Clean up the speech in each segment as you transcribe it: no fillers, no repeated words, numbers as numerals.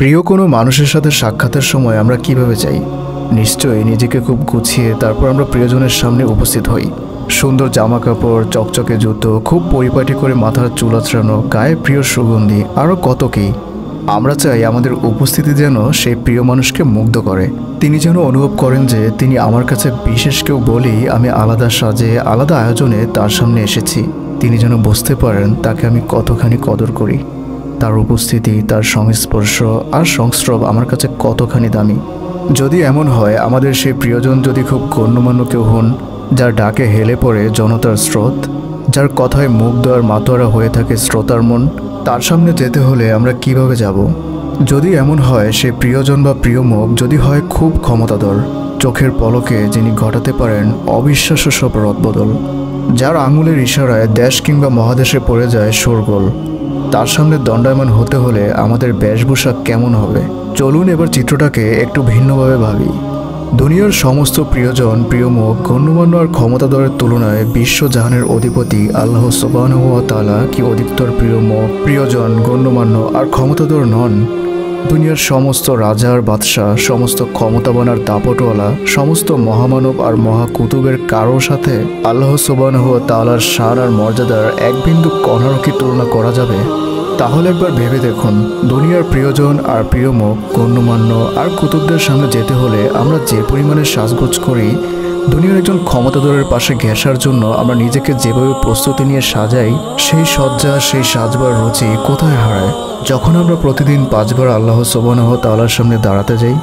প্রিয় কোনো মানুষের সাথে সাক্ষাতের সময় আমরা কিভাবে চাই? নিশ্চয়ই নিজেকে খুব গুছিয়ে তারপর আমরা প্রিয়জনের সামনে উপস্থিত হই। সুন্দর জামা কাপড়, চকচকে জুতো, খুব পরিপাটি করে মাথার চুল আঁচড়ানো, গায়ে প্রিয় সুগন্ধি, আরও কত কী। আমরা চাই আমাদের উপস্থিতি যেন সেই প্রিয় মানুষকে মুগ্ধ করে। তিনি যেন অনুভব করেন যে তিনি আমার কাছে বিশেষ কেউ বলেই আমি আলাদা সাজে, আলাদা আয়োজনে তার সামনে এসেছি। তিনি যেন বুঝতে পারেন তাকে আমি কতখানি কদর করি, তার উপস্থিতি, তার সংস্পর্শ আর সংস্রব আমার কাছে কতখানি দামি। যদি এমন হয় আমাদের সেই প্রিয়জন যদি খুব গণ্যমান্য কেউ হন, যার ডাকে হেলে পড়ে জনতার স্রোত, যার কথায় মুগ্ধ আর মাতোয়ারা হয়ে থাকে শ্রোতার মন, তার সামনে যেতে হলে আমরা কিভাবে যাব? যদি এমন হয় সেই প্রিয়জন বা প্রিয় মুখ যদি হয় খুব ক্ষমতাধর, চোখের পলকে যিনি ঘটাতে পারেন অবিশ্বাস্য সব রদবদল, যার আঙুলের ইশারায় দেশ কিংবা মহাদেশে পড়ে যায় শোরগোল, তার সামনে দণ্ডায়মান হতে হলে আমাদের বেশভূষা কেমন হবে? চলুন এবার চিত্রটাকে একটু ভিন্নভাবে ভাবি। দুনিয়ার সমস্ত প্রিয়জন, প্রিয় মুখ, গণ্যমান্য আর ক্ষমতাধরের তুলনায় বিশ্বজাহানের অধিপতি আল্লাহ সুবহানাহু ওয়া তাআলা কি অধিকতর প্রিয় মুখ, প্রিয়জন, গণ্যমান্য আর ক্ষমতাধর নন? দুনিয়ার সমস্ত রাজা আর বাদশাহ, সমস্ত ক্ষমতাবান আর দাপটওয়ালা, সমস্ত মহামানব আর মহাকুতুবের কারোর সাথে আল্লাহ সুবহানাহু ওয়া তাআলার শান আর মর্যাদার এক বিন্দু কণারও কি তুলনা করা যাবে? তাহলে একবার ভেবে দেখুন, দুনিয়ার প্রিয়জন আর প্রিয় মুখ, গণ্যমান্য আর কুতুবদের সামনে যেতে হলে আমরা যে পরিমাণে সাজগোজ করি, দুনিয়ার একজন ক্ষমতাধরের পাশে ঘেঁষার জন্য আমরা নিজেকে যেভাবে প্রস্তুতি নিয়ে সাজাই, সেই সজ্জা, সেই সাজবার রুচি কোথায় হারায় যখন আমরা প্রতিদিন 5 বার আল্লাহ সুবহানাহু ওয়া তাআলার সামনে দাঁড়াতে যাই?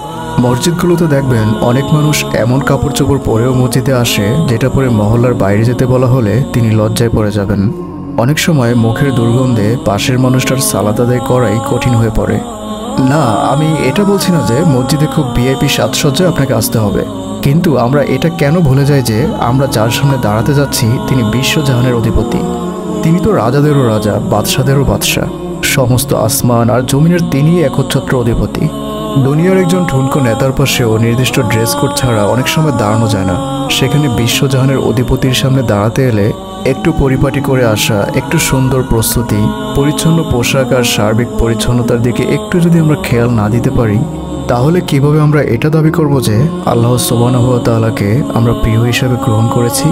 মসজিদগুলোতে দেখবেন অনেক মানুষ এমন কাপড় চোপড় পরেও মসজিদে আসে যেটা পরে মহল্লার বাইরে যেতে বলা হলে তিনি লজ্জায় পড়ে যাবেন। অনেক সময় মুখের দুর্গন্ধে পাশের মানুষটার সালাত আদায় করাই কঠিন হয়ে পড়ে। না, আমি এটা বলছি না যে মসজিদে খুব ভিআইপি সাজসজ্জায় আপনাকে আসতে হবে, কিন্তু আমরা এটা কেন ভুলে যাই যে আমরা যার সামনে দাঁড়াতে যাচ্ছি তিনি বিশ্বজাহানের অধিপতি। তিনি তো রাজাদেরও রাজা, বাদশাদেরও বাদশাহ, সমস্ত আসমান আর জমিনের তিনিই একচ্ছত্র অধিপতি। দুনিয়ার একজন ঠুনকো নেতার পাশেও নির্দিষ্ট ড্রেস কোড ছাড়া অনেক সময় দাঁড়ানো যায় না। সেখানে বিশ্বজাহানের অধিপতির সামনে দাঁড়াতে এলে একটু পরিপাটি করে আসা, একটু সুন্দর প্রস্তুতি, পরিচ্ছন্ন পোশাক আর সার্বিক পরিচ্ছন্নতার দিকে একটু যদি আমরা খেয়াল না দিতে পারি, তাহলে কিভাবে আমরা এটা দাবি করব যে আল্লাহ সুবহানাহু ওয়া তাআলাকে আমরা প্রিয় হিসেবে গ্রহণ করেছি?